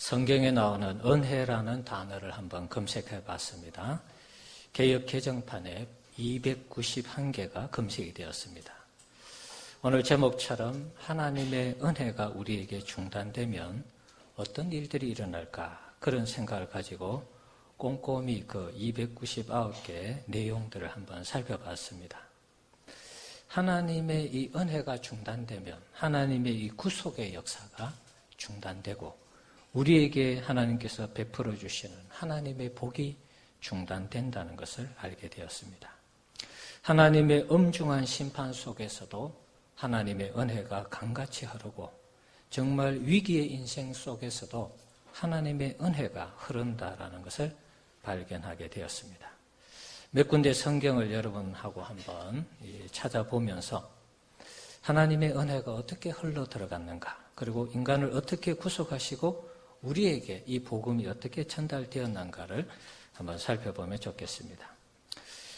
성경에 나오는 은혜라는 단어를 한번 검색해 봤습니다. 개역 개정판에 291개가 검색이 되었습니다. 오늘 제목처럼 하나님의 은혜가 우리에게 중단되면 어떤 일들이 일어날까 그런 생각을 가지고 꼼꼼히 그 299개의 내용들을 한번 살펴봤습니다. 하나님의 이 은혜가 중단되면 하나님의 이 구속의 역사가 중단되고 우리에게 하나님께서 베풀어 주시는 하나님의 복이 중단된다는 것을 알게 되었습니다. 하나님의 엄중한 심판 속에서도 하나님의 은혜가 강같이 흐르고 정말 위기의 인생 속에서도 하나님의 은혜가 흐른다라는 것을 발견하게 되었습니다. 몇 군데 성경을 여러분하고 한번 찾아보면서 하나님의 은혜가 어떻게 흘러 들어갔는가, 그리고 인간을 어떻게 구속하시고 우리에게 이 복음이 어떻게 전달되었는가를 한번 살펴보면 좋겠습니다.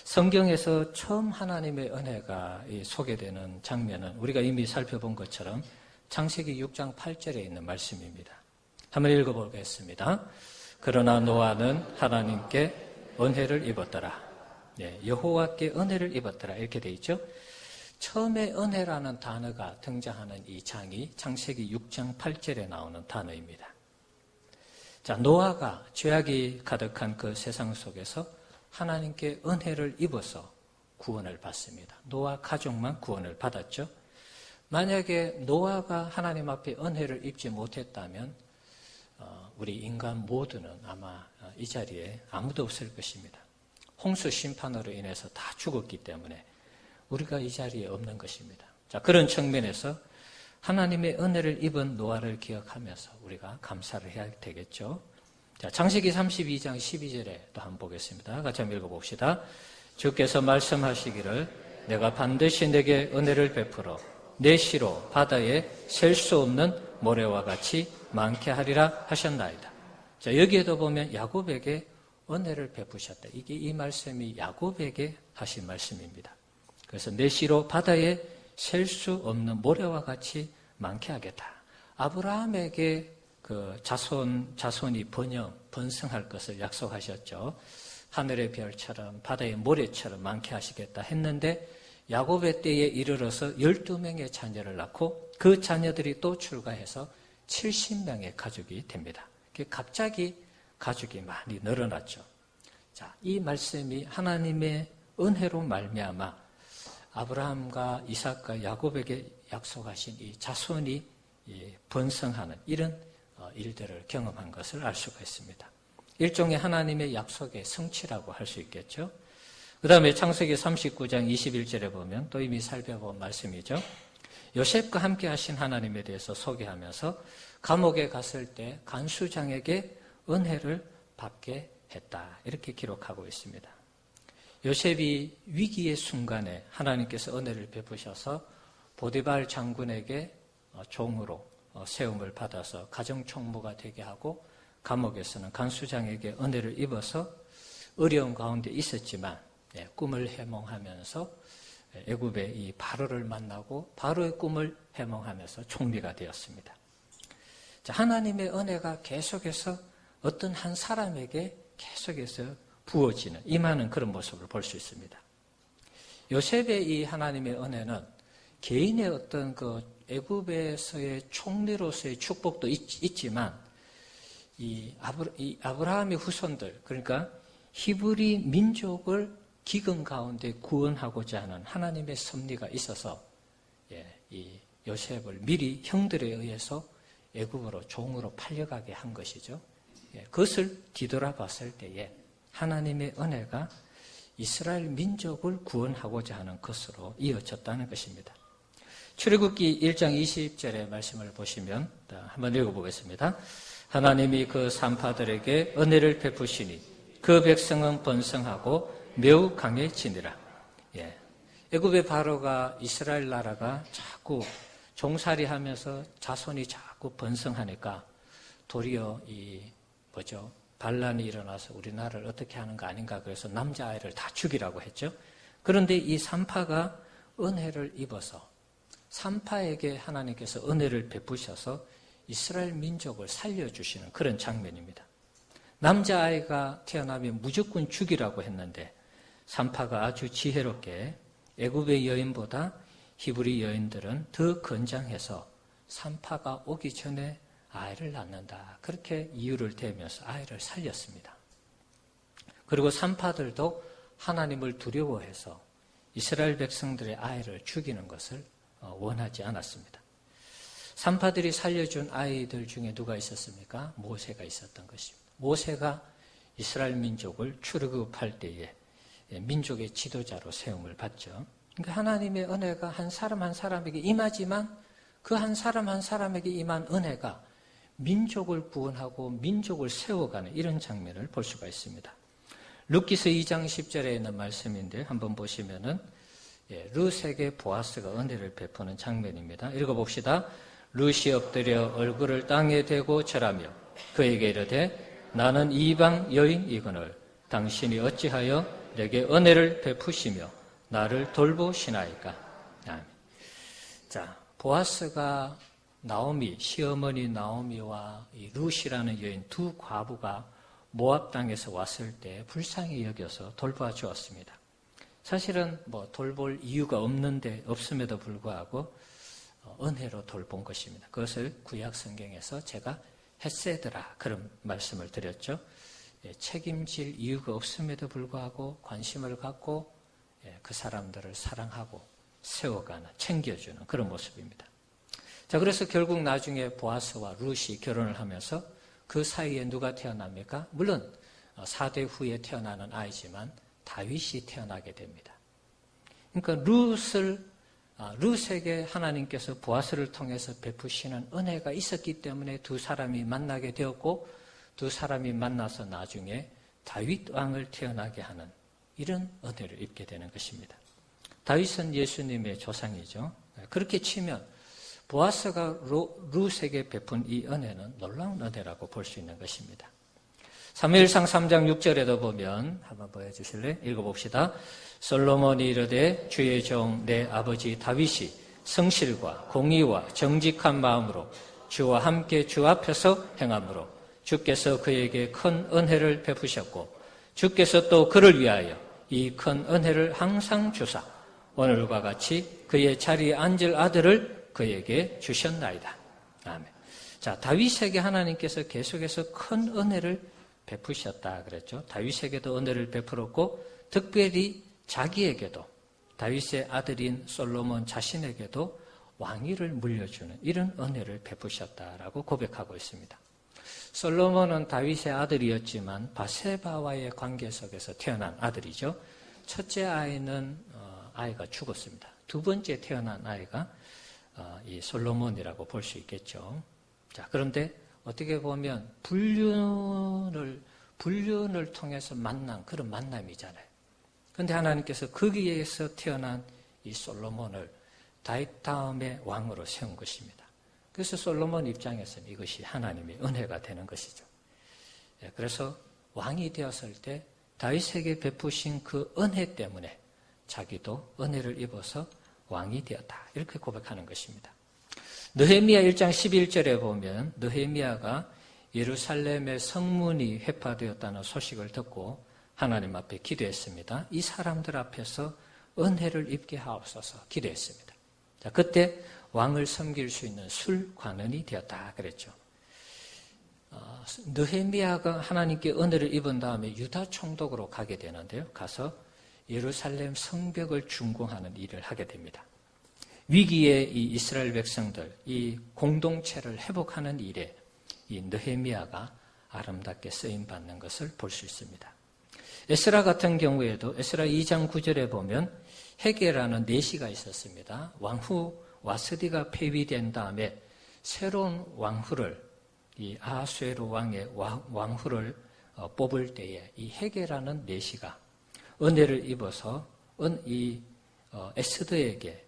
성경에서 처음 하나님의 은혜가 소개되는 장면은 우리가 이미 살펴본 것처럼 창세기 6장 8절에 있는 말씀입니다. 한번 읽어보겠습니다. 그러나 노아는 하나님께 은혜를 입었더라. 여호와께 은혜를 입었더라. 이렇게 돼 있죠. 처음에 은혜라는 단어가 등장하는 이 장이 창세기 6장 8절에 나오는 단어입니다. 자, 노아가 죄악이 가득한 그 세상 속에서 하나님께 은혜를 입어서 구원을 받습니다. 노아 가족만 구원을 받았죠. 만약에 노아가 하나님 앞에 은혜를 입지 못했다면 우리 인간 모두는 아마 이 자리에 아무도 없을 것입니다. 홍수 심판으로 인해서 다 죽었기 때문에 우리가 이 자리에 없는 것입니다. 자, 그런 측면에서 하나님의 은혜를 입은 노아를 기억하면서 우리가 감사를 해야 되겠죠. 자, 창세기 32장 12절에 또 한번 보겠습니다. 같이 한번 읽어봅시다. 주께서 말씀하시기를 내가 반드시 내게 은혜를 베풀어 내 시로 바다에 셀 수 없는 모래와 같이 많게 하리라 하셨나이다. 자, 여기에도 보면 야곱에게 은혜를 베푸셨다. 이게 이 말씀이 야곱에게 하신 말씀입니다. 그래서 내 시로 바다에 셀 수 없는 모래와 같이 많게 하겠다. 아브라함에게 그 자손이 번성할 것을 약속하셨죠. 하늘의 별처럼 바다의 모래처럼 많게 하시겠다 했는데 야곱의 때에 이르러서 12명의 자녀를 낳고 그 자녀들이 또 출가해서 70명의 가족이 됩니다. 갑자기 가족이 많이 늘어났죠. 자, 이 말씀이 하나님의 은혜로 말미암아 아브라함과 이삭과 야곱에게 약속하신 이 자손이 번성하는 이런 일들을 경험한 것을 알 수가 있습니다. 일종의 하나님의 약속의 성취라고 할 수 있겠죠. 그 다음에 창세기 39장 21절에 보면 또 이미 살펴본 말씀이죠. 요셉과 함께 하신 하나님에 대해서 소개하면서 감옥에 갔을 때 간수장에게 은혜를 받게 했다. 이렇게 기록하고 있습니다. 요셉이 위기의 순간에 하나님께서 은혜를 베푸셔서 보디발 장군에게 종으로 세움을 받아서 가정총무가 되게 하고 감옥에서는 간수장에게 은혜를 입어서 어려운 가운데 있었지만 꿈을 해몽하면서 애굽의 이 바로를 만나고 바로의 꿈을 해몽하면서 총리가 되었습니다. 자, 하나님의 은혜가 계속해서 어떤 한 사람에게 계속해서 부어지는 임하는 그런 모습을 볼 수 있습니다. 요셉의 이 하나님의 은혜는 개인의 어떤 그 애굽에서의 총리로서의 축복도 있지만 이 아브라함의 후손들, 그러니까 히브리 민족을 기근 가운데 구원하고자 하는 하나님의 섭리가 있어서 이 요셉을 미리 형들에 의해서 애굽으로 종으로 팔려가게 한 것이죠. 그것을 뒤돌아봤을 때에 하나님의 은혜가 이스라엘 민족을 구원하고자 하는 것으로 이어졌다는 것입니다. 출애굽기 1장 20절의 말씀을 보시면 한번 읽어보겠습니다. 하나님이 그 산파들에게 은혜를 베푸시니 그 백성은 번성하고 매우 강해지니라. 애굽의 바로가 이스라엘 나라가 자꾸 종살이하면서 자손이 자꾸 번성하니까 도리어 반란이 일어나서 우리나라를 어떻게 하는 거 아닌가 그래서 남자아이를 다 죽이라고 했죠. 그런데 이 산파가 은혜를 입어서 산파에게 하나님께서 은혜를 베푸셔서 이스라엘 민족을 살려주시는 그런 장면입니다. 남자아이가 태어나면 무조건 죽이라고 했는데 산파가 아주 지혜롭게 애굽의 여인보다 히브리 여인들은 더 건장해서 산파가 오기 전에 아이를 낳는다. 그렇게 이유를 대면서 아이를 살렸습니다. 그리고 산파들도 하나님을 두려워해서 이스라엘 백성들의 아이를 죽이는 것을 원하지 않았습니다. 산파들이 살려준 아이들 중에 누가 있었습니까? 모세가 있었던 것입니다. 모세가 이스라엘 민족을 출애굽할 때에 민족의 지도자로 세움을 받죠. 그러니까 하나님의 은혜가 한 사람 한 사람에게 임하지만 그 한 사람 한 사람에게 임한 은혜가 민족을 구원하고 민족을 세워가는 이런 장면을 볼 수가 있습니다. 룻기서 2장 10절에 있는 말씀인데 한번 보시면은 룻에게 보아스가 은혜를 베푸는 장면입니다. 읽어봅시다. 룻이 엎드려 얼굴을 땅에 대고 절하며 그에게 이르되 나는 이방 여인이거늘 당신이 어찌하여 내게 은혜를 베푸시며 나를 돌보시나이까. 아멘. 자, 보아스가 나오미, 시어머니 나오미와 이 룻이라는 여인 두 과부가 모압 땅에서 왔을 때 불쌍히 여겨서 돌봐주었습니다. 사실은 돌볼 이유가 없음에도 불구하고 은혜로 돌본 것입니다. 그것을 구약 성경에서 제가 헤세드라 그런 말씀을 드렸죠. 책임질 이유가 없음에도 불구하고 관심을 갖고 그 사람들을 사랑하고 세워가는, 챙겨주는 그런 모습입니다. 자, 그래서 결국 나중에 보아스와 룻이 결혼을 하면서 그 사이에 누가 태어납니까? 물론 4대 후에 태어나는 아이지만 다윗이 태어나게 됩니다. 그러니까 룻에게 하나님께서 보아스를 통해서 베푸시는 은혜가 있었기 때문에 두 사람이 만나게 되었고 두 사람이 만나서 나중에 다윗 왕을 태어나게 하는 이런 은혜를 입게 되는 것입니다. 다윗은 예수님의 조상이죠. 그렇게 치면 보아스가 룻에게 베푼 이 은혜는 놀라운 은혜라고 볼 수 있는 것입니다. 사무엘상 3장 6절에도 보면 한번 보여주실래요? 읽어봅시다. 솔로몬이 이르되 주의 종 내 아버지 다윗이 성실과 공의와 정직한 마음으로 주와 함께 주 앞에서 행함으로 주께서 그에게 큰 은혜를 베푸셨고 주께서 또 그를 위하여 이 큰 은혜를 항상 주사 오늘과 같이 그의 자리에 앉을 아들을 그에게 주셨나이다. 아멘. 자, 다윗에게 하나님께서 계속해서 큰 은혜를 베푸셨다 그랬죠. 다윗에게도 은혜를 베풀었고 특별히 자기에게도 다윗의 아들인 솔로몬 자신에게도 왕위를 물려주는 이런 은혜를 베푸셨다라고 고백하고 있습니다. 솔로몬은 다윗의 아들이었지만 바세바와의 관계 속에서 태어난 아들이죠. 첫째 아이는 아이가 죽었습니다. 두 번째 태어난 아이가 이 솔로몬이라고 볼 수 있겠죠. 자, 그런데 어떻게 보면 불륜을 통해서 만난 그런 만남이잖아요. 그런데 하나님께서 거기에서 태어난 이 솔로몬을 다윗 다음에 왕으로 세운 것입니다. 그래서 솔로몬 입장에서는 이것이 하나님의 은혜가 되는 것이죠. 그래서 왕이 되었을 때 다윗에게 베푸신 그 은혜 때문에 자기도 은혜를 입어서 왕이 되었다. 이렇게 고백하는 것입니다. 느헤미야 1장 11절에 보면 느헤미야가 예루살렘의 성문이 회파되었다는 소식을 듣고 하나님 앞에 기도했습니다. 이 사람들 앞에서 은혜를 입게 하옵소서 기도했습니다. 자, 그때 왕을 섬길 수 있는 술관원이 되었다 그랬죠. 느헤미야가 하나님께 은혜를 입은 다음에 유다 총독으로 가게 되는데요. 가서 예루살렘 성벽을 준공하는 일을 하게 됩니다. 위기의 이 이스라엘 백성들, 이 공동체를 회복하는 일에 이 느헤미야가 아름답게 쓰임받는 것을 볼 수 있습니다. 에스라 같은 경우에도 에스라 2장 9절에 보면 헤게라는 내시가 있었습니다. 왕후 와스디가 폐위된 다음에 새로운 왕후를 이 아하수에로 왕의 왕후를 뽑을 때에 이 헤게라는 내시가 은혜를 입어서 에스더에게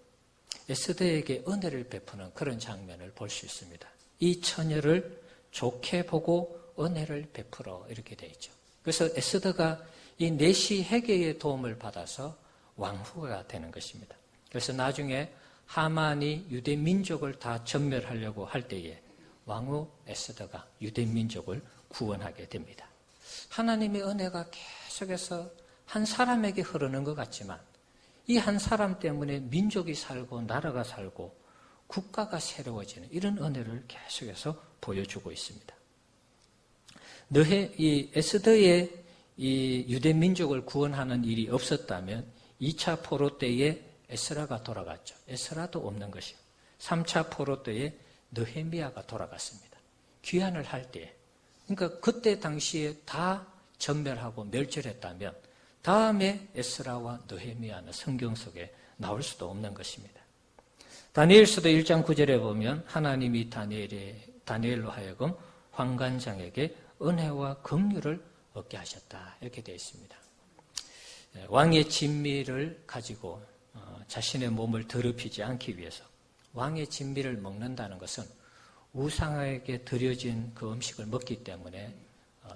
은혜를 베푸는 그런 장면을 볼 수 있습니다. 이 처녀를 좋게 보고 은혜를 베풀어 이렇게 되어 있죠. 그래서 에스더가 이 내시 헤게의 도움을 받아서 왕후가 되는 것입니다. 그래서 나중에 하만이 유대 민족을 다 전멸하려고 할 때에 왕후 에스더가 유대 민족을 구원하게 됩니다. 하나님의 은혜가 계속해서 한 사람에게 흐르는 것 같지만 이 한 사람 때문에 민족이 살고 나라가 살고 국가가 새로워지는 이런 은혜를 계속해서 보여주고 있습니다. 이 에스더의 이 유대 민족을 구원하는 일이 없었다면 2차 포로 때에 에스라가 돌아갔죠. 에스라도 없는 것이요. 3차 포로 때에 느헤미야가 돌아갔습니다. 귀환을 할 때, 그러니까 그때 당시에 다 전멸하고 멸절했다면 다음에 에스라와 느헤미야는 성경 속에 나올 수도 없는 것입니다. 다니엘서도 1장 9절에 보면 하나님이 다니엘로 하여금 환관장에게 은혜와 긍휼을 얻게 하셨다 이렇게 되어 있습니다. 왕의 진미를 가지고 자신의 몸을 더럽히지 않기 위해서 왕의 진미를 먹는다는 것은 우상에게 드려진 그 음식을 먹기 때문에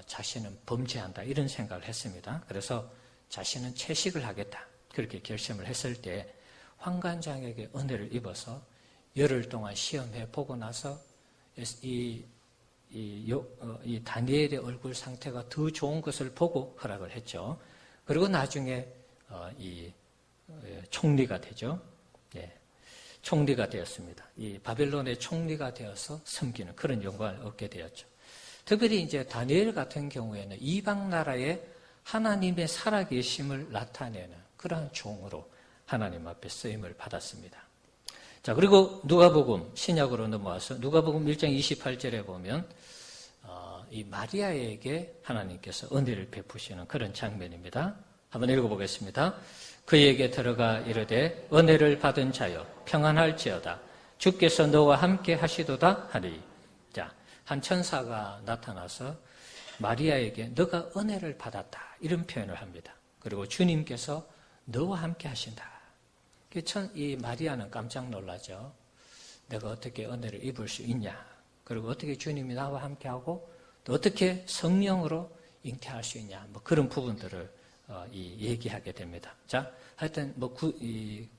자신은 범죄한다 이런 생각을 했습니다. 그래서 자신은 채식을 하겠다 그렇게 결심을 했을 때 환관장에게 은혜를 입어서 열흘 동안 시험해 보고 나서 이 다니엘의 얼굴 상태가 더 좋은 것을 보고 허락을 했죠. 그리고 나중에 총리가 되죠. 예, 총리가 되었습니다. 이 바벨론의 총리가 되어서 섬기는 그런 영광을 얻게 되었죠. 특별히 이제 다니엘 같은 경우에는 이방 나라에 하나님의 살아계심을 나타내는 그러한 종으로 하나님 앞에 쓰임을 받았습니다. 자, 그리고 누가복음 신약으로 넘어와서 누가복음 1장 28절에 보면 이 마리아에게 하나님께서 은혜를 베푸시는 그런 장면입니다. 한번 읽어보겠습니다. 그에게 들어가 이르되 은혜를 받은 자여 평안할지어다 주께서 너와 함께 하시도다 하리. 자, 한 천사가 나타나서 마리아에게 너가 은혜를 받았다 이런 표현을 합니다. 그리고 주님께서 너와 함께 하신다. 이 마리아는 깜짝 놀라죠. 내가 어떻게 은혜를 입을 수 있냐. 그리고 어떻게 주님이 나와 함께하고 또 어떻게 성령으로 잉태할 수 있냐. 뭐 그런 부분들을 얘기하게 됩니다. 자, 하여튼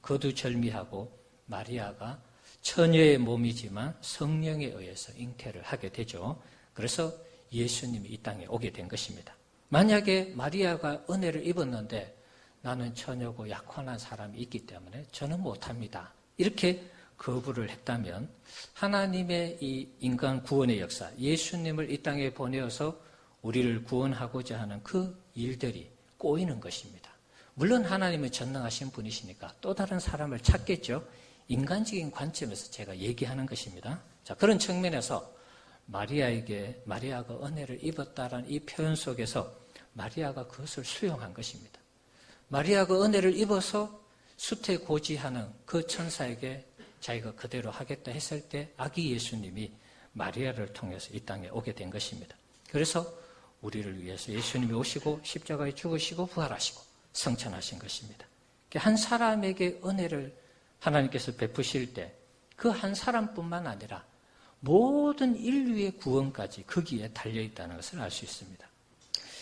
거두절미하고 마리아가 처녀의 몸이지만 성령에 의해서 잉태를 하게 되죠. 그래서 예수님이 이 땅에 오게 된 것입니다. 만약에 마리아가 은혜를 입었는데 나는 처녀고 약혼한 사람이 있기 때문에 저는 못합니다. 이렇게 거부를 했다면 하나님의 이 인간 구원의 역사, 예수님을 이 땅에 보내어서 우리를 구원하고자 하는 그 일들이 꼬이는 것입니다. 물론 하나님은 전능하신 분이시니까 또 다른 사람을 찾겠죠. 인간적인 관점에서 제가 얘기하는 것입니다. 자, 그런 측면에서 마리아가 은혜를 입었다라는 이 표현 속에서 마리아가 그것을 수용한 것입니다. 마리아가 은혜를 입어서 수태고지하는 그 천사에게 자기가 그대로 하겠다 했을 때 아기 예수님이 마리아를 통해서 이 땅에 오게 된 것입니다. 그래서 우리를 위해서 예수님이 오시고 십자가에 죽으시고 부활하시고 성천하신 것입니다. 한 사람에게 은혜를 하나님께서 베푸실 때 그 한 사람뿐만 아니라 모든 인류의 구원까지 거기에 달려있다는 것을 알 수 있습니다.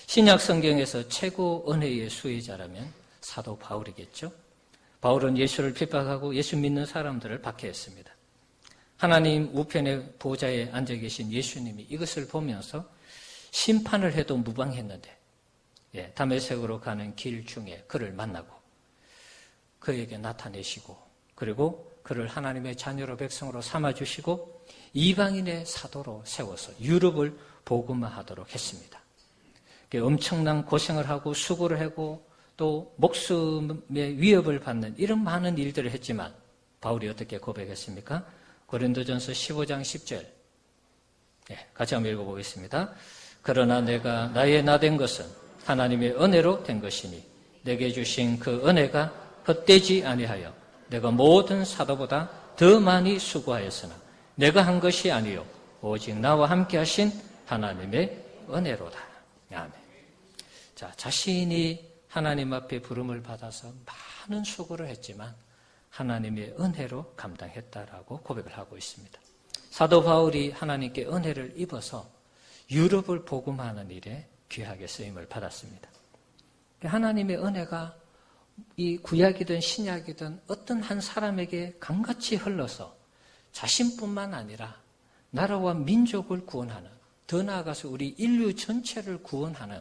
신약 성경에서 최고 은혜의 수혜자라면 사도 바울이겠죠. 바울은 예수를 핍박하고 예수 믿는 사람들을 박해했습니다. 하나님 우편의 보좌에 앉아 계신 예수님이 이것을 보면서 심판을 해도 무방했는데 다메섹으로 가는 길 중에 그를 만나고 그에게 나타내시고 그리고 그를 하나님의 자녀로 백성으로 삼아주시고 이방인의 사도로 세워서 유럽을 복음화하도록 했습니다. 엄청난 고생을 하고 수고를 하고 또 목숨의 위협을 받는 이런 많은 일들을 했지만 바울이 어떻게 고백했습니까? 고린도전서 15장 10절 같이 한번 읽어보겠습니다. 그러나 내가 나의 나된 것은 하나님의 은혜로 된 것이니 내게 주신 그 은혜가 헛되지 아니하여 내가 모든 사도보다 더 많이 수고하였으나 내가 한 것이 아니요 오직 나와 함께 하신 하나님의 은혜로다. 아멘. 자, 자신이 하나님 앞에 부름을 받아서 많은 수고를 했지만 하나님의 은혜로 감당했다라고 고백을 하고 있습니다. 사도 바울이 하나님께 은혜를 입어서 유럽을 복음하는 일에 귀하게 쓰임을 받았습니다. 하나님의 은혜가 이 구약이든 신약이든 어떤 한 사람에게 강같이 흘러서 자신뿐만 아니라 나라와 민족을 구원하는, 더 나아가서 우리 인류 전체를 구원하는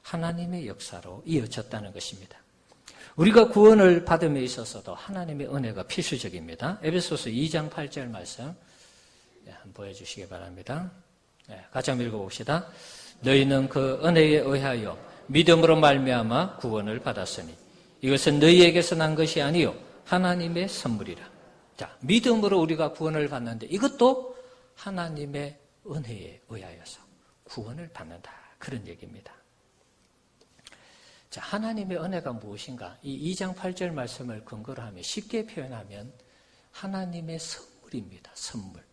하나님의 역사로 이어졌다는 것입니다. 우리가 구원을 받음에 있어서도 하나님의 은혜가 필수적입니다. 에베소서 2장 8절 말씀 한번 보여주시기 바랍니다. 같이 한번 읽어봅시다. 너희는 그 은혜에 의하여 믿음으로 말미암아 구원을 받았으니 이것은 너희에게서 난 것이 아니요 하나님의 선물이라. 자, 믿음으로 우리가 구원을 받는데 이것도 하나님의 은혜에 의하여서 구원을 받는다. 그런 얘기입니다. 자, 하나님의 은혜가 무엇인가? 이 2장 8절 말씀을 근거로 하면 쉽게 표현하면 하나님의 선물입니다. 선물.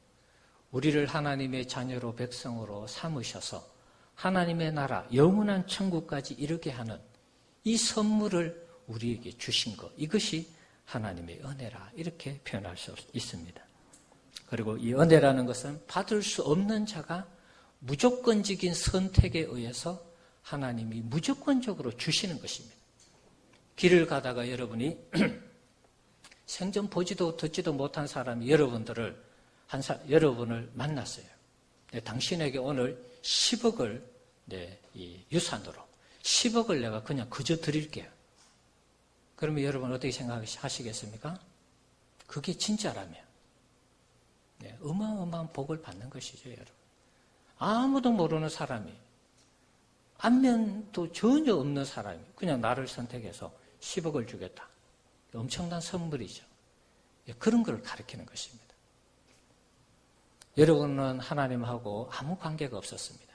우리를 하나님의 자녀로 백성으로 삼으셔서 하나님의 나라, 영원한 천국까지 이르게 하는 이 선물을 우리에게 주신 것, 이것이 하나님의 은혜라 이렇게 표현할 수 있습니다. 그리고 이 은혜라는 것은 받을 수 없는 자가 무조건적인 선택에 의해서 하나님이 무조건적으로 주시는 것입니다. 길을 가다가 여러분이 생전 보지도 듣지도 못한 사람이 여러분을 만났어요. 당신에게 오늘 10억을 이 유산으로 10억을 내가 그냥 그저 드릴게요. 그러면 여러분 어떻게 생각하시겠습니까? 그게 진짜라면 어마어마한 복을 받는 것이죠, 여러분. 아무도 모르는 사람이, 안면도 전혀 없는 사람이 그냥 나를 선택해서 10억을 주겠다. 엄청난 선물이죠. 그런 걸 가리키는 것입니다. 여러분은 하나님하고 아무 관계가 없었습니다.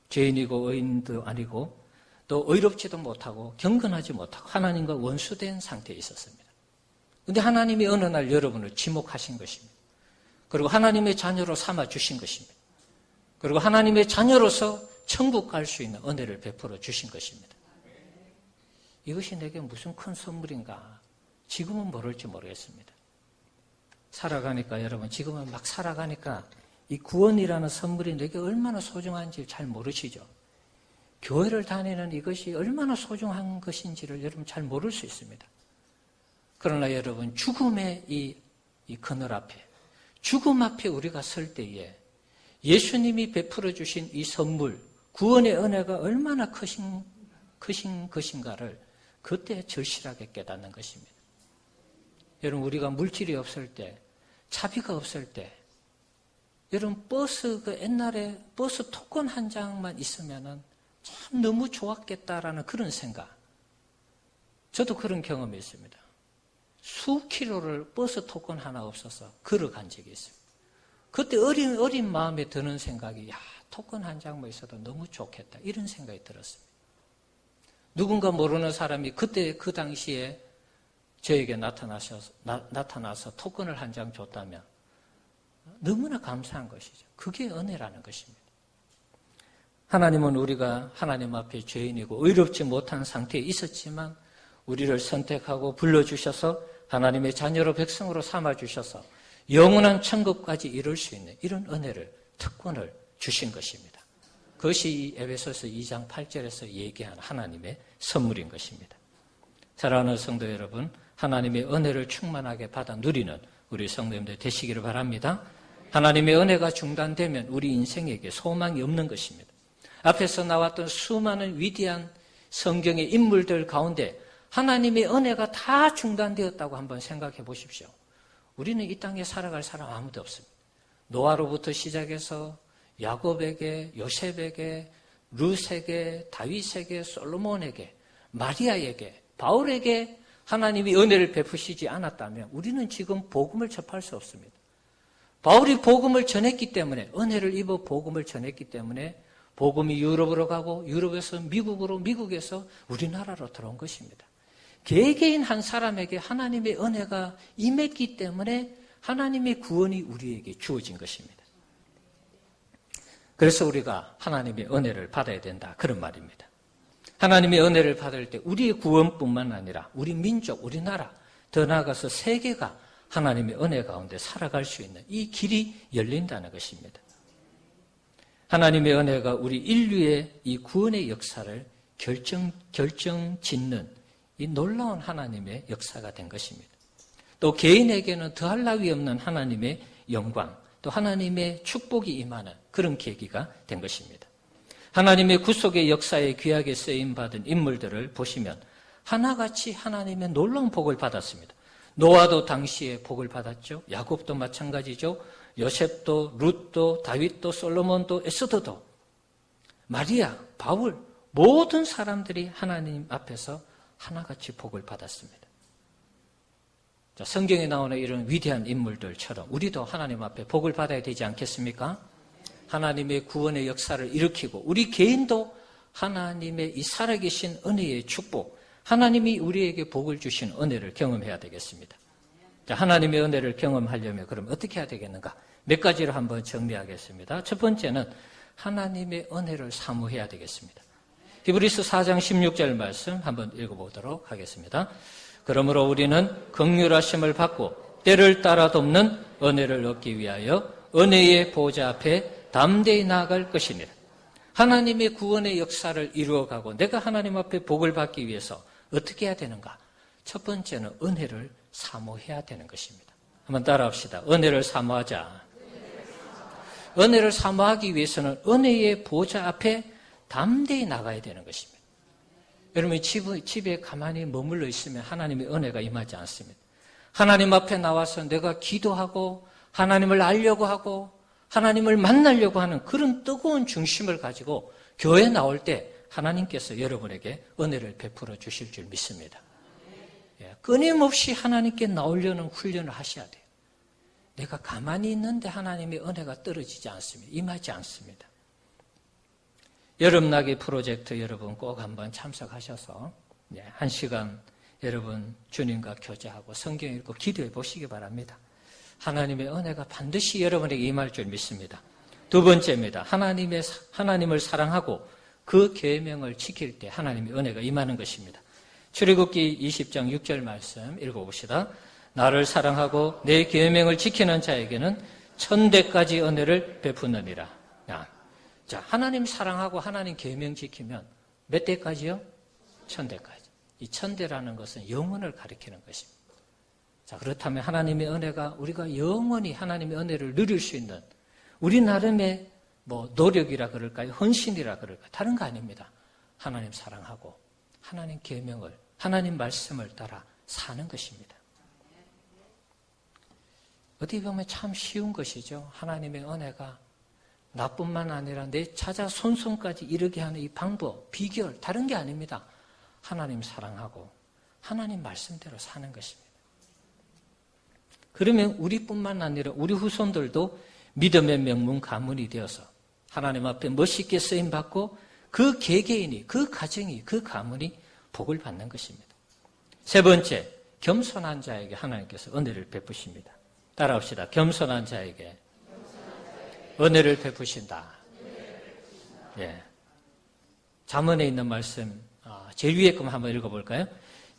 죄인이고 의인도 아니고 또 의롭지도 못하고 경건하지 못하고 하나님과 원수된 상태에 있었습니다. 그런데 하나님이 어느 날 여러분을 지목하신 것입니다. 그리고 하나님의 자녀로 삼아주신 것입니다. 그리고 하나님의 자녀로서 천국 갈 수 있는 은혜를 베풀어 주신 것입니다. 이것이 내게 무슨 큰 선물인가? 지금은 모를지 모르겠습니다. 살아가니까 여러분, 지금은 막 살아가니까 이 구원이라는 선물이 내게 얼마나 소중한지 잘 모르시죠? 교회를 다니는 이것이 얼마나 소중한 것인지를 여러분 잘 모를 수 있습니다. 그러나 여러분, 죽음의 이 그늘 앞에, 죽음 앞에 우리가 설 때에 예수님이 베풀어 주신 이 선물, 구원의 은혜가 얼마나 크신 것인가를 그때 절실하게 깨닫는 것입니다. 여러분, 우리가 물질이 없을 때, 차비가 없을 때, 여러분 옛날에 버스 토큰 한 장만 있으면은 참 너무 좋았겠다라는 그런 생각. 저도 그런 경험이 있습니다. 수 킬로를 버스 토큰 하나 없어서 걸어간 적이 있습니다. 그때 어린 마음에 드는 생각이, 토큰 한 장만 있어도 너무 좋겠다. 이런 생각이 들었습니다. 누군가 모르는 사람이 그때 그 당시에 저에게 나타나서 토큰을 한 장 줬다면 너무나 감사한 것이죠. 그게 은혜라는 것입니다. 하나님은 우리가 하나님 앞에 죄인이고 의롭지 못한 상태에 있었지만 우리를 선택하고 불러주셔서 하나님의 자녀로 백성으로 삼아주셔서 영원한 천국까지 이룰 수 있는 이런 은혜를, 특권을 주신 것입니다. 그것이 이 에베소서 2장 8절에서 얘기한 하나님의 선물인 것입니다. 사랑하는 성도 여러분, 하나님의 은혜를 충만하게 받아 누리는 우리 성도님들 되시기를 바랍니다. 하나님의 은혜가 중단되면 우리 인생에게 소망이 없는 것입니다. 앞에서 나왔던 수많은 위대한 성경의 인물들 가운데 하나님의 은혜가 다 중단되었다고 한번 생각해 보십시오. 우리는 이 땅에 살아갈 사람 아무도 없습니다. 노아로부터 시작해서 야곱에게, 요셉에게, 룻에게, 다윗에게, 솔로몬에게, 마리아에게, 바울에게 하나님이 은혜를 베푸시지 않았다면 우리는 지금 복음을 접할 수 없습니다. 바울이 복음을 전했기 때문에, 은혜를 입어 복음을 전했기 때문에 복음이 유럽으로 가고 유럽에서 미국으로, 미국에서 우리나라로 들어온 것입니다. 개개인 한 사람에게 하나님의 은혜가 임했기 때문에 하나님의 구원이 우리에게 주어진 것입니다. 그래서 우리가 하나님의 은혜를 받아야 된다, 그런 말입니다. 하나님의 은혜를 받을 때 우리의 구원뿐만 아니라 우리 민족, 우리나라, 더 나아가서 세계가 하나님의 은혜 가운데 살아갈 수 있는 이 길이 열린다는 것입니다. 하나님의 은혜가 우리 인류의 이 구원의 역사를 결정짓는 이 놀라운 하나님의 역사가 된 것입니다. 또 개인에게는 더할 나위 없는 하나님의 영광, 또 하나님의 축복이 임하는 그런 계기가 된 것입니다. 하나님의 구속의 역사에 귀하게 쓰임받은 인물들을 보시면 하나같이 하나님의 놀라운 복을 받았습니다. 노아도 당시에 복을 받았죠. 야곱도 마찬가지죠. 요셉도, 룻도, 다윗도, 솔로몬도, 에스더도, 마리아, 바울, 모든 사람들이 하나님 앞에서 하나같이 복을 받았습니다. 자, 성경에 나오는 이런 위대한 인물들처럼 우리도 하나님 앞에 복을 받아야 되지 않겠습니까? 하나님의 구원의 역사를 일으키고 우리 개인도 하나님의 이 살아계신 은혜의 축복, 하나님이 우리에게 복을 주신 은혜를 경험해야 되겠습니다. 자, 하나님의 은혜를 경험하려면 그럼 어떻게 해야 되겠는가? 몇 가지를 한번 정리하겠습니다. 첫 번째는 하나님의 은혜를 사모해야 되겠습니다. 히브리서 4장 16절 말씀 한번 읽어보도록 하겠습니다. 그러므로 우리는 긍휼하심을 받고 때를 따라 돕는 은혜를 얻기 위하여 은혜의 보좌 앞에 담대히 나아갈 것이니라. 하나님의 구원의 역사를 이루어가고 내가 하나님 앞에 복을 받기 위해서 어떻게 해야 되는가? 첫 번째는 은혜를 사모해야 되는 것입니다. 한번 따라합시다. 은혜를 사모하자. 은혜를 사모하기 위해서는 은혜의 보좌 앞에 담대히 나가야 되는 것입니다. 여러분 집에 가만히 머물러 있으면 하나님의 은혜가 임하지 않습니다. 하나님 앞에 나와서 내가 기도하고 하나님을 알려고 하고 하나님을 만나려고 하는 그런 뜨거운 중심을 가지고 교회에 나올 때 하나님께서 여러분에게 은혜를 베풀어 주실 줄 믿습니다. 끊임없이 하나님께 나오려는 훈련을 하셔야 돼요. 내가 가만히 있는데 하나님의 은혜가 떨어지지 않습니다. 임하지 않습니다. 여름나기 프로젝트 여러분 꼭 한번 참석하셔서 1시간 여러분 주님과 교제하고 성경 읽고 기도해 보시기 바랍니다. 하나님의 은혜가 반드시 여러분에게 임할 줄 믿습니다. 두 번째입니다. 하나님을 사랑하고 그 계명을 지킬 때 하나님의 은혜가 임하는 것입니다. 출애굽기 20장 6절 말씀 읽어봅시다. 나를 사랑하고 내 계명을 지키는 자에게는 1000대까지 은혜를 베푸느니라. 자, 하나님 사랑하고 하나님 계명 지키면 몇 대까지요? 1000대까지. 이 1000대라는 것은 영원을 가리키는 것입니다. 자, 그렇다면 하나님의 은혜가 우리가 영원히 하나님의 은혜를 누릴 수 있는 우리 나름의 노력이라 그럴까요? 헌신이라 그럴까요? 다른 거 아닙니다. 하나님 사랑하고 하나님 계명을 하나님 말씀을 따라 사는 것입니다. 어떻게 보면 참 쉬운 것이죠. 하나님의 은혜가 나뿐만 아니라 내 자자 손손까지 이르게 하는 이 방법, 비결 다른 게 아닙니다. 하나님 사랑하고 하나님 말씀대로 사는 것입니다. 그러면 우리뿐만 아니라 우리 후손들도 믿음의 명문 가문이 되어서 하나님 앞에 멋있게 쓰임받고 그 개개인이, 그 가정이, 그 가문이 복을 받는 것입니다. 세 번째, 겸손한 자에게 하나님께서 은혜를 베푸십니다. 따라합시다. 겸손한 자에게 은혜를 베푸신다. 예. 잠언에 있는 말씀 제일 위에 거 한번 읽어볼까요?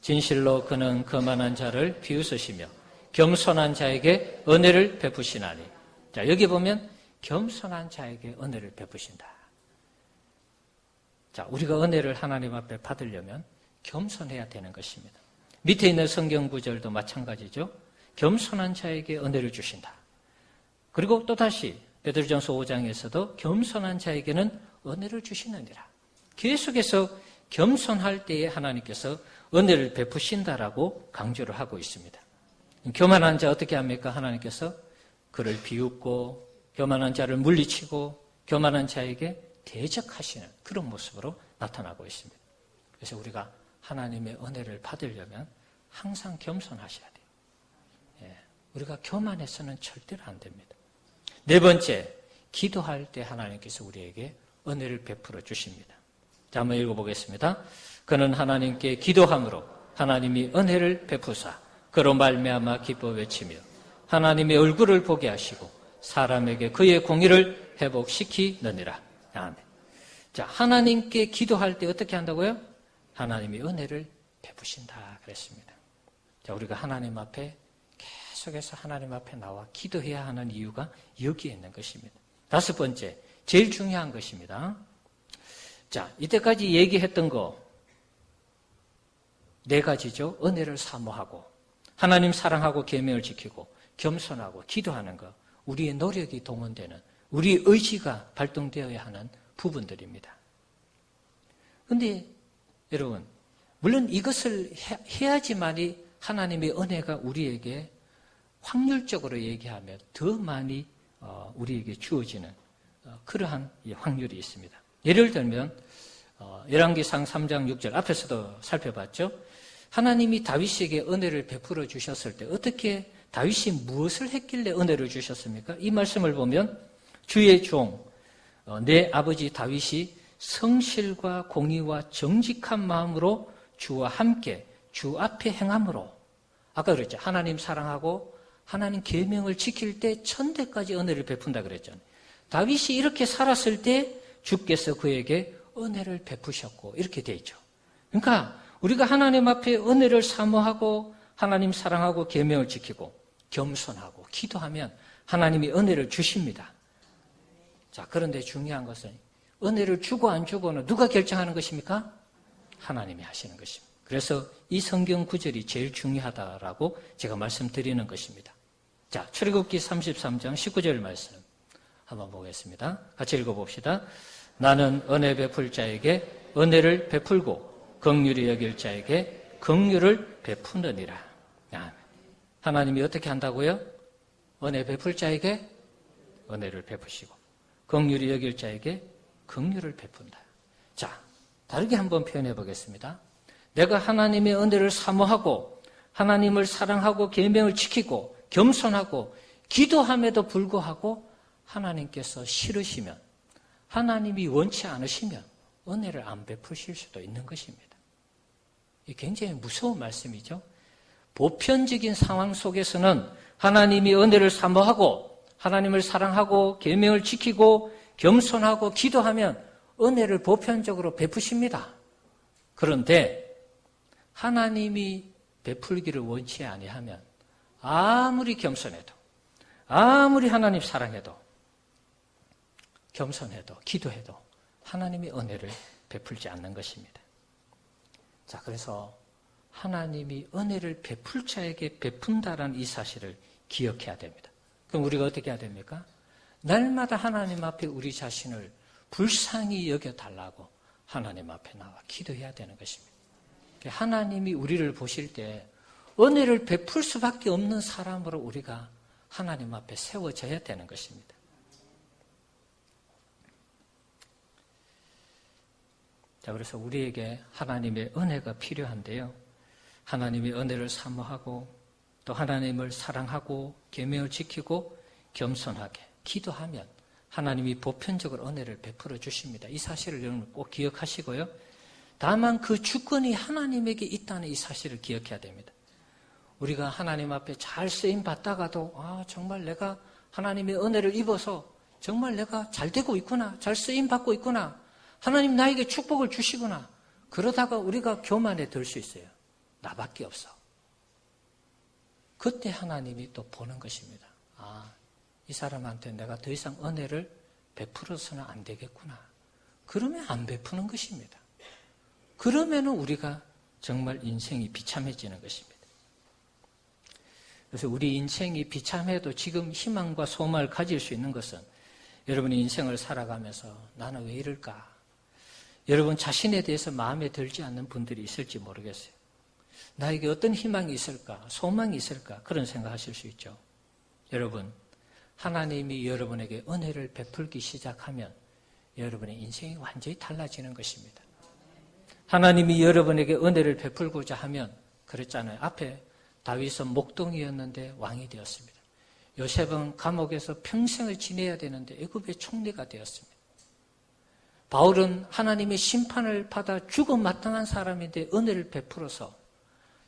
진실로 그는 거만한 자를 비웃으시며 겸손한 자에게 은혜를 베푸시나니. 자, 여기 보면 겸손한 자에게 은혜를 베푸신다. 자, 우리가 은혜를 하나님 앞에 받으려면 겸손해야 되는 것입니다. 밑에 있는 성경 구절도 마찬가지죠. 겸손한 자에게 은혜를 주신다. 그리고 또다시 베드로전서 5장에서도 겸손한 자에게는 은혜를 주시느니라. 계속해서 겸손할 때에 하나님께서 은혜를 베푸신다라고 강조를 하고 있습니다. 교만한 자 어떻게 합니까? 하나님께서 그를 비웃고 교만한 자를 물리치고 교만한 자에게 대적하시는 그런 모습으로 나타나고 있습니다. 그래서 우리가 하나님의 은혜를 받으려면 항상 겸손하셔야 돼요. 예, 우리가 교만해서는 절대로 안 됩니다. 네 번째, 기도할 때 하나님께서 우리에게 은혜를 베풀어 주십니다. 자, 한번 읽어보겠습니다. 그는 하나님께 기도함으로 하나님이 은혜를 베푸사 그로 말미암아 기뻐 외치며 하나님의 얼굴을 보게 하시고 사람에게 그의 공의를 회복시키느니라. 아멘. 자, 하나님께 기도할 때 어떻게 한다고요? 하나님이 은혜를 베푸신다 그랬습니다. 자, 우리가 하나님 앞에 계속해서 하나님 앞에 나와 기도해야 하는 이유가 여기에 있는 것입니다. 다섯 번째, 제일 중요한 것입니다. 자, 이때까지 얘기했던 거 네 가지죠. 은혜를 사모하고 하나님 사랑하고 계명을 지키고 겸손하고 기도하는 거. 우리의 노력이 동원되는, 우리의 의지가 발동되어야 하는 부분들입니다. 그런데 여러분, 물론 이것을 해야지만이 하나님의 은혜가 우리에게 확률적으로 얘기하면 더 많이 우리에게 주어지는 그러한 확률이 있습니다. 예를 들면 열왕기상 3장 6절 앞에서도 살펴봤죠. 하나님이 다윗에게 은혜를 베풀어 주셨을 때 어떻게 다윗이 무엇을 했길래 은혜를 주셨습니까? 이 말씀을 보면 주의 종 내 아버지 다윗이 성실과 공의와 정직한 마음으로 주와 함께 주 앞에 행함으로, 아까 그랬죠. 하나님 사랑하고 하나님 계명을 지킬 때 천대까지 은혜를 베푼다 그랬잖아요. 다윗이 이렇게 살았을 때 주께서 그에게 은혜를 베푸셨고 이렇게 돼 있죠. 그러니까 우리가 하나님 앞에 은혜를 사모하고 하나님 사랑하고 계명을 지키고 겸손하고 기도하면 하나님이 은혜를 주십니다. 자, 그런데 중요한 것은 은혜를 주고 안 주고는 누가 결정하는 것입니까? 하나님이 하시는 것입니다. 그래서 이 성경 구절이 제일 중요하다라고 제가 말씀드리는 것입니다. 자, 출애굽기 33장 19절 말씀 한번 보겠습니다. 같이 읽어봅시다. 나는 은혜 베풀 자에게 은혜를 베풀고 긍휼히 여길 자에게 긍휼을 베푸느니라. 하나님이 어떻게 한다고요? 은혜 베풀 자에게 은혜를 베푸시고 긍휼히 여길 자에게 긍휼을 베푼다. 자, 다르게 한번 표현해 보겠습니다. 내가 하나님의 은혜를 사모하고 하나님을 사랑하고 계명을 지키고 겸손하고 기도함에도 불구하고 하나님께서 싫으시면, 하나님이 원치 않으시면 은혜를 안 베푸실 수도 있는 것입니다. 이게 굉장히 무서운 말씀이죠. 보편적인 상황 속에서는 하나님이 은혜를 사모하고 하나님을 사랑하고 계명을 지키고 겸손하고 기도하면 은혜를 보편적으로 베푸십니다. 그런데 하나님이 베풀기를 원치 아니하면 아무리 겸손해도 아무리 하나님 사랑해도 겸손해도 기도해도 하나님이 은혜를 베풀지 않는 것입니다. 자, 그래서 하나님이 은혜를 베풀 자에게 베푼다라는 이 사실을 기억해야 됩니다. 그럼 우리가 어떻게 해야 됩니까? 날마다 하나님 앞에 우리 자신을 불쌍히 여겨달라고 하나님 앞에 나와 기도해야 되는 것입니다. 하나님이 우리를 보실 때 은혜를 베풀 수밖에 없는 사람으로 우리가 하나님 앞에 세워져야 되는 것입니다. 자, 그래서 우리에게 하나님의 은혜가 필요한데요. 하나님의 은혜를 사모하고 또 하나님을 사랑하고 계명을 지키고 겸손하게 기도하면 하나님이 보편적으로 은혜를 베풀어 주십니다. 이 사실을 여러분 꼭 기억하시고요. 다만 그 주권이 하나님에게 있다는 이 사실을 기억해야 됩니다. 우리가 하나님 앞에 잘 쓰임 받다가도 정말 내가 하나님의 은혜를 입어서 정말 내가 잘 되고 있구나, 잘 쓰임 받고 있구나, 하나님 나에게 축복을 주시구나, 그러다가 우리가 교만에 들 수 있어요. 나밖에 없어. 그때 하나님이 또 보는 것입니다. 이 사람한테 내가 더 이상 은혜를 베풀어서는 안 되겠구나. 그러면 안 베푸는 것입니다. 그러면 우리가 정말 인생이 비참해지는 것입니다. 그래서 우리 인생이 비참해도 지금 희망과 소망을 가질 수 있는 것은 여러분이 인생을 살아가면서 나는 왜 이럴까? 여러분 자신에 대해서 마음에 들지 않는 분들이 있을지 모르겠어요. 나에게 어떤 희망이 있을까? 소망이 있을까? 그런 생각하실 수 있죠. 여러분, 하나님이 여러분에게 은혜를 베풀기 시작하면 여러분의 인생이 완전히 달라지는 것입니다. 하나님이 여러분에게 은혜를 베풀고자 하면 그랬잖아요. 앞에 다윗은 목동이었는데 왕이 되었습니다. 요셉은 감옥에서 평생을 지내야 되는데 애굽의 총리가 되었습니다. 바울은 하나님의 심판을 받아 죽음 마땅한 사람인데 은혜를 베풀어서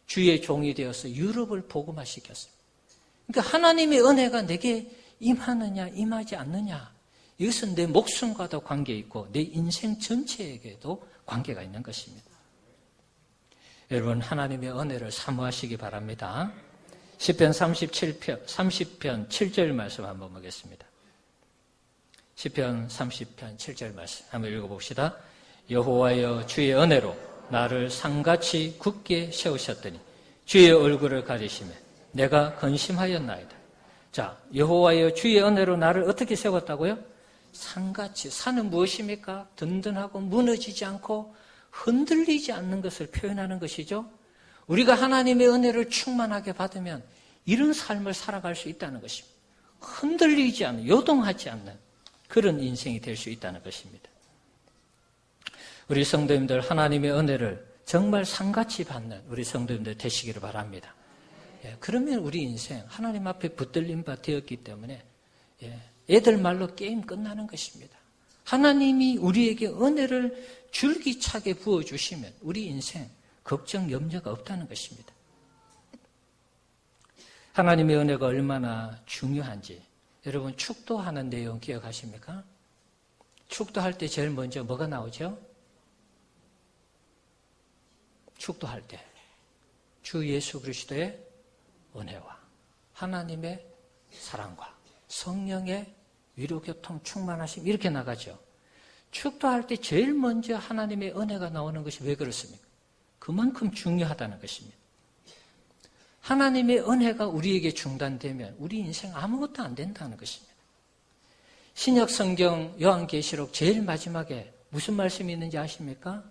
주의 종이 되어서 유럽을 복음화시켰습니다. 그러니까 하나님의 은혜가 내게 임하느냐 임하지 않느냐, 이것은 내 목숨과도 관계 있고 내 인생 전체에게도 관계가 있는 것입니다. 여러분, 하나님의 은혜를 사모하시기 바랍니다. 시편 30편 7절 말씀 한번 보겠습니다. 시편 30편 7절 말씀 한번 읽어봅시다. 여호와여, 주의 은혜로 나를 상같이 굳게 세우셨더니 주의 얼굴을 가리시며 내가 근심하였나이다. 자, 여호와여 주의 은혜로 나를 어떻게 세웠다고요? 산같이. 산은 무엇입니까? 든든하고 무너지지 않고 흔들리지 않는 것을 표현하는 것이죠. 우리가 하나님의 은혜를 충만하게 받으면 이런 삶을 살아갈 수 있다는 것입니다. 흔들리지 않는, 요동하지 않는 그런 인생이 될 수 있다는 것입니다. 우리 성도님들 하나님의 은혜를 정말 산같이 받는 우리 성도님들 되시기를 바랍니다. 그러면 우리 인생 하나님 앞에 붙들린 바 되었기 때문에 애들 말로 게임 끝나는 것입니다. 하나님이 우리에게 은혜를 줄기차게 부어주시면 우리 인생 걱정, 염려가 없다는 것입니다. 하나님의 은혜가 얼마나 중요한지 여러분 축도하는 내용 기억하십니까? 축도할 때 제일 먼저 뭐가 나오죠? 축도할 때 주 예수 그리스도의 은혜와 하나님의 사랑과 성령의 위로교통 충만하심 이렇게 나가죠. 축도할 때 제일 먼저 하나님의 은혜가 나오는 것이 왜 그렇습니까? 그만큼 중요하다는 것입니다. 하나님의 은혜가 우리에게 중단되면 우리 인생 아무것도 안 된다는 것입니다. 신약 성경 요한계시록 제일 마지막에 무슨 말씀이 있는지 아십니까?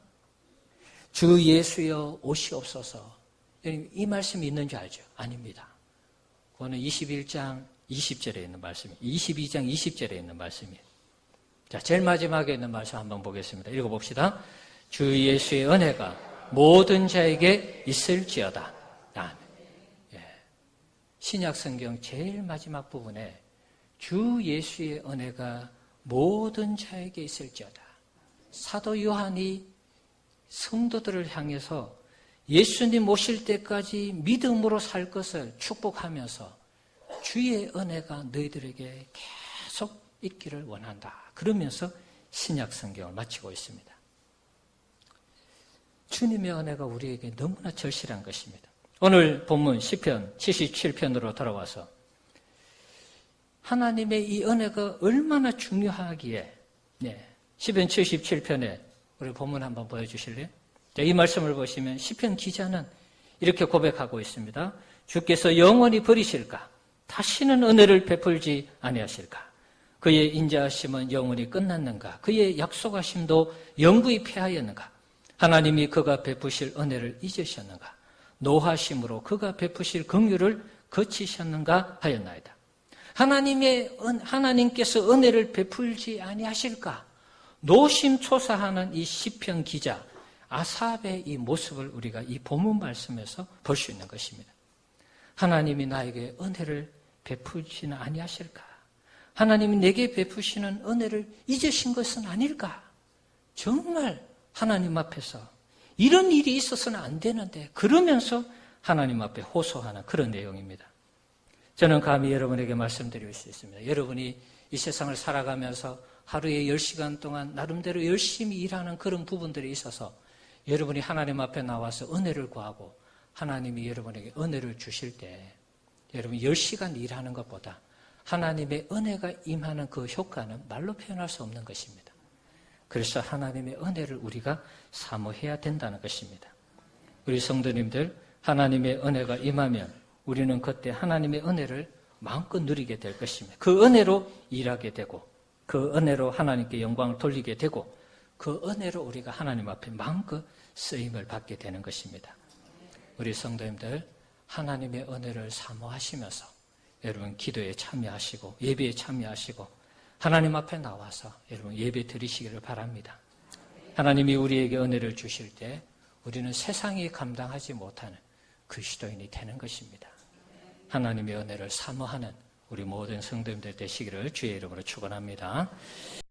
주 예수여 오시옵소서. 이 말씀이 있는 줄 알죠? 아닙니다. 그거는 21장 20절에 있는 말씀이에요. 22장 20절에 있는 말씀이에요. 자, 제일 마지막에 있는 말씀 한번 보겠습니다. 읽어봅시다. 주 예수의 은혜가 모든 자에게 있을지어다. 신약 성경 제일 마지막 부분에 주 예수의 은혜가 모든 자에게 있을지어다. 사도 요한이 성도들을 향해서 예수님 오실 때까지 믿음으로 살 것을 축복하면서 주의 은혜가 너희들에게 계속 있기를 원한다. 그러면서 신약 성경을 마치고 있습니다. 주님의 은혜가 우리에게 너무나 절실한 것입니다. 오늘 본문 시편 77편으로 돌아와서 하나님의 이 은혜가 얼마나 중요하기에 시편 77편에 우리 본문 한번 보여주실래요? 이 말씀을 보시면 시편 기자는 이렇게 고백하고 있습니다. 주께서 영원히 버리실까? 다시는 은혜를 베풀지 아니하실까? 그의 인자하심은 영원히 끝났는가? 그의 약속하심도 영구히 패하였는가? 하나님이 그가 베푸실 은혜를 잊으셨는가? 노하심으로 그가 베푸실 긍휼을 거치셨는가 하였나이다. 하나님께서 은혜를 베풀지 아니하실까? 노심초사하는 이 시편 기자 아삽의 이 모습을 우리가 이 본문 말씀에서 볼 수 있는 것입니다. 하나님이 나에게 은혜를 베푸지는 아니하실까? 하나님이 내게 베푸시는 은혜를 잊으신 것은 아닐까? 정말 하나님 앞에서 이런 일이 있어서는 안 되는데 그러면서 하나님 앞에 호소하는 그런 내용입니다. 저는 감히 여러분에게 말씀드릴 수 있습니다. 여러분이 이 세상을 살아가면서 하루에 10시간 동안 나름대로 열심히 일하는 그런 부분들이 있어서 여러분이 하나님 앞에 나와서 은혜를 구하고 하나님이 여러분에게 은혜를 주실 때 여러분 10시간 일하는 것보다 하나님의 은혜가 임하는 그 효과는 말로 표현할 수 없는 것입니다. 그래서 하나님의 은혜를 우리가 사모해야 된다는 것입니다. 우리 성도님들 하나님의 은혜가 임하면 우리는 그때 하나님의 은혜를 마음껏 누리게 될 것입니다. 그 은혜로 일하게 되고 그 은혜로 하나님께 영광을 돌리게 되고 그 은혜로 우리가 하나님 앞에 마음껏 쓰임을 받게 되는 것입니다. 우리 성도님들 하나님의 은혜를 사모하시면서 여러분 기도에 참여하시고 예배에 참여하시고 하나님 앞에 나와서 여러분 예배 드리시기를 바랍니다. 하나님이 우리에게 은혜를 주실 때 우리는 세상이 감당하지 못하는 그리스도인이 되는 것입니다. 하나님의 은혜를 사모하는 우리 모든 성도님들 되시기를 주의 이름으로 축원합니다.